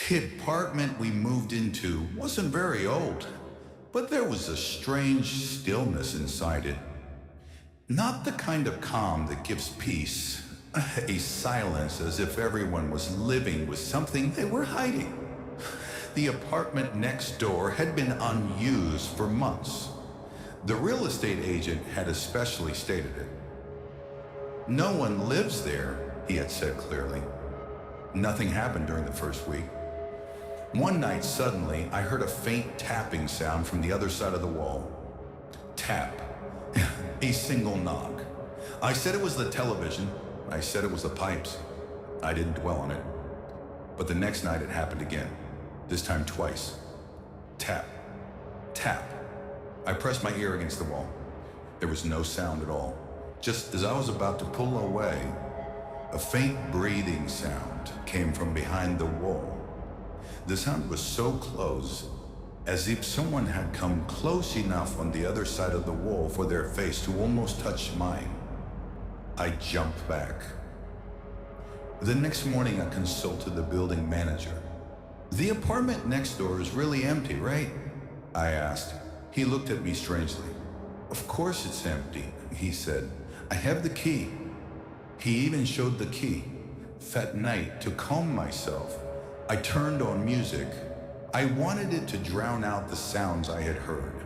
The apartment we moved into wasn't very old, but there was a strange stillness inside it. Not the kind of calm that gives peace, a silence as if everyone was living with something they were hiding. The apartment next door had been unused for months. The real estate agent had especially stated it. No one lives there, he had said clearly. Nothing happened during the first week. One night, suddenly, I heard a faint tapping sound from the other side of the wall. Tap. A single knock. I said it was the television. I said it was the pipes. I didn't dwell on it. But the next night it happened again. This time twice. Tap. Tap. I pressed my ear against the wall. There was no sound at all. Just as I was about to pull away, a faint breathing sound came from behind the wall. The sound was so close, as if someone had come close enough on the other side of the wall for their face to almost touch mine. I jumped back. The next morning, I consulted the building manager. "The apartment next door is really empty, right?" I asked. He looked at me strangely. "Of course it's empty," he said. "I have the key." He even showed the key. That night, to calm myself, I turned on music. I wanted it to drown out the sounds I had heard.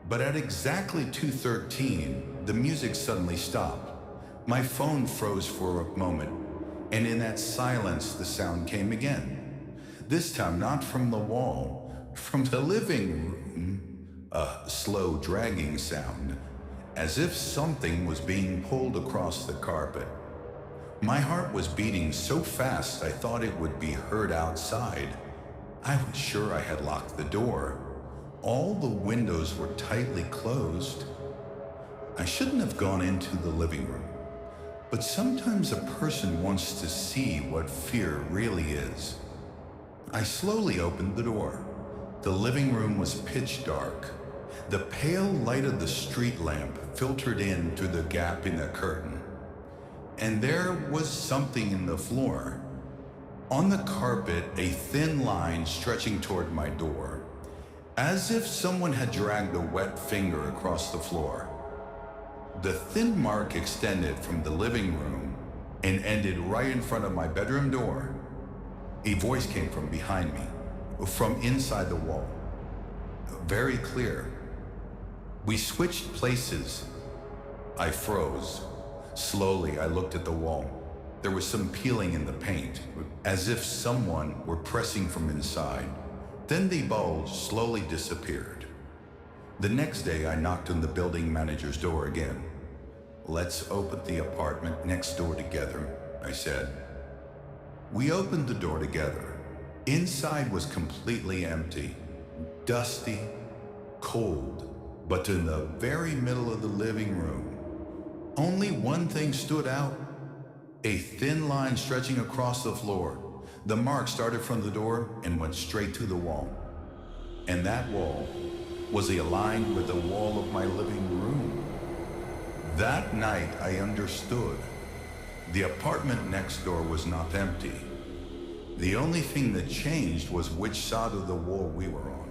But at exactly 2:13, the music suddenly stopped. My phone froze for a moment, and in that silence, the sound came again. This time, not from the wall, from the living room. A slow, dragging sound, as if something was being pulled across the carpet. My heart was beating so fast I thought it would be heard outside. I was sure I had locked the door. All the windows were tightly closed. I shouldn't have gone into the living room, but sometimes a person wants to see what fear really is. I slowly opened the door. The living room was pitch dark. The pale light of the street lamp filtered in through the gap in the curtain. And there was something in the floor. On the carpet, a thin line stretching toward my door, as if someone had dragged a wet finger across the floor. The thin mark extended from the living room and ended right in front of my bedroom door. A voice came from behind me, from inside the wall. Very clear. We switched places. I froze. Slowly, I looked at the wall. There was some peeling in the paint, as if someone were pressing from inside. Then the bulge slowly disappeared. The next day, I knocked on the building manager's door again. "Let's open the apartment next door together," I said. We opened the door together. Inside was completely empty, dusty, cold, but in the very middle of the living room, only one thing stood out. A thin line stretching across the floor. The mark started from the door and went straight to the wall. And that wall was aligned with the wall of my living room. That night I understood. The apartment next door was not empty. The only thing that changed was which side of the wall we were on.